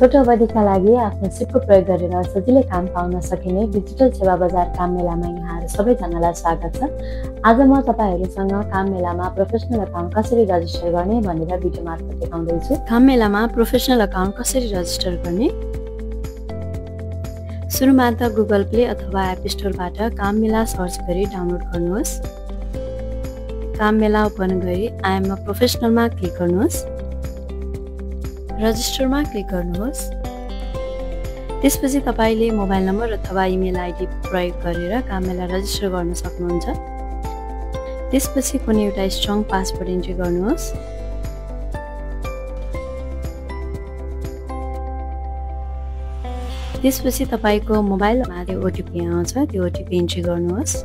छोटो अवधिका लागि आफ्नो सिपको प्रयोग गरेर सजिलै काम पाउन सकिने डिजिटल सेवा बजार काम मेलामा यहाँहरू सबैजनालाई स्वागत छ। आज म तपाईहरुसँग काम मेलामा प्रोफेसनल अकाउन्ट कसरी रजिस्टर गर्ने भनेर भिडियो मार्फत देखाउँदैछु। काम मेलामा प्रोफेसनल अकाउन्ट कसरी रजिस्टर गर्ने? सुरुमा त गुगल प्ले अथवा एप स्टोरबाट काम मेला सर्च गरी डाउनलोड गर्नुहोस्। काम मेला ओपन गरी आई एम अ प्रोफेसनलमा क्लिक गर्नुहोस्। रजिस्टरमा क्लिक गर्नुहोस्। त्यसपछि तपाईले मोबाइल नम्बर अथवा इमेल आइडी प्रयोग गरेर काम मेला रजिस्टर गर्न सक्नुहुन्छ। त्यसपछि कुनै एउटा स्ट्रङ पासवर्ड इन्ट्री गर्नुहोस्। त्यसपछि तपाईको मोबाइलमा त्यो ओटीपी आउँछ, त्यो ओटीपी इन्ट्री गर्नुहोस्।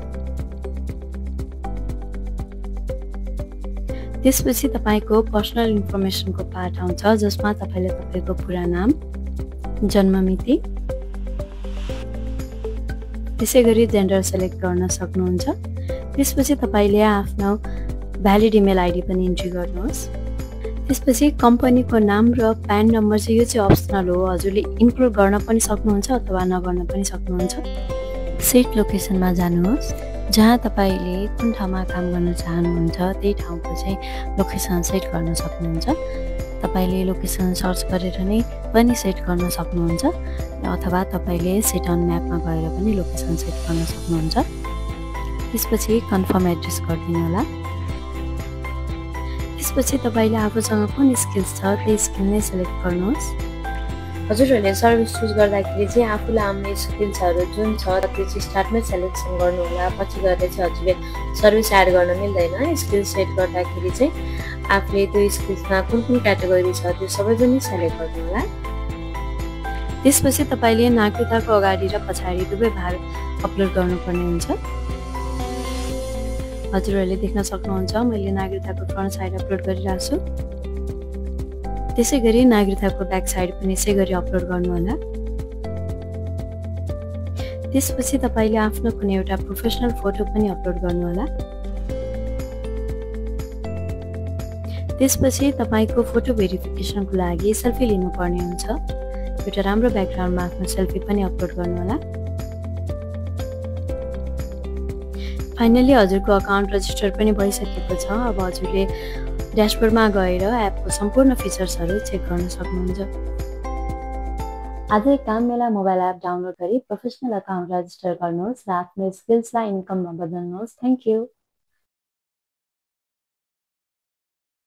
त्यसपछि तपाईको पर्सनल इन्फर्मेसनको पार्ट आउँछ, जसमा तपाईले तपाईको पूरा नाम, जन्म मिति, त्यसैगरी जेन्डर सेलेक्ट गर्न सक्नुहुन्छ। त्यसपछि तपाईले आफ्नो भ्यालिड इमेल आइडी पनि इन्ट्री गर्नुहोस्। त्यसपछि कम्पनीको नाम र प्यान नम्बर चाहिँ यो चाहिँ अप्सनल हो, हजुरले इन्क्लुड गर्न पनि सक्नुहुन्छ अथवा नगर्न पनि सक्नुहुन्छ। सेट लोकेसनमा जानुहोस्, जहाँ तपाईले कुन ठाउँमा काम गर्न चाहनुहुन्छ त्यही ठाउँको चाहिँ लोकेसन सेट गर्न सक्नुहुन्छ। तपाईले लोकेसन सर्च गरेर नै पनि सेट गर्न सक्नुहुन्छ अथवा तपाईले सेट अन म्यापमा गएर पनि लोकेसन सेट गर्न सक्नुहुन्छ। त्यसपछि कन्फर्म एड्रेस गरिदिनु होला। त्यसपछि तपाईले आफूसँग कुन स्किल्स छ त्यही स्किल नै सेलेक्ट गर्नुहोस्। हजुरहरूले सर्भिस चुज गर्दाखेरि चाहिँ आफूलाई आउने स्किल्सहरू जुन छ त्यो चाहिँ स्टार्टमै सेलेक्सन गर्नु होला। पछि गएर चाहिँ हजुरले सर्भिस एड गर्न मिल्दैन। स्किल सेट गर्दाखेरि चाहिँ आफूले त्यो स्किल्समा कुन कुन क्याटेगोरी छ त्यो सबै पनि सेलेक्ट गर्नु होला। त्यसपछि तपाईले नागरिकताको अगाडि र पछाडि दुवै भाग अपलोड गर्नुपर्ने हुन्छ। हजुरहरूले देख्न सक्नुहुन्छ मैले नागरिकताको फ्रन्ट साइड अपलोड गरिरहेको छु। त्यसैगरी नागरिकताको ब्याक साइड पनि यसै गरी अपलोड गर्नु होला। त्यसपछि तपाईले आफ्नो कुनै एउटा प्रोफेसनल फोटो पनि अपलोड गर्नु होला। त्यसपछि तपाईको फोटो भेरिफिकेसनको लागि सेल्फी लिनुपर्ने हुन्छ। एउटा राम्रो ब्याकग्राउन्डमा आफ्नो सेल्फी पनि अपलोड गर्नु होला। फाइनली हजुरको अकाउन्ट रजिस्टर पनि भइसकेको छ। अब हजुरले ड्यासबोर्डमा गएर एपको सम्पूर्ण फिचर्सहरू चेक गर्न सक्नुहुन्छ। आजै काम मेला मोबाइल एप डाउनलोड गरी प्रोफेसनल अकाउन्ट रजिस्टर गर्नुहोस् र आफ्नो स्किल्सलाई इन्कममा बदल्नुहोस्। Thank you.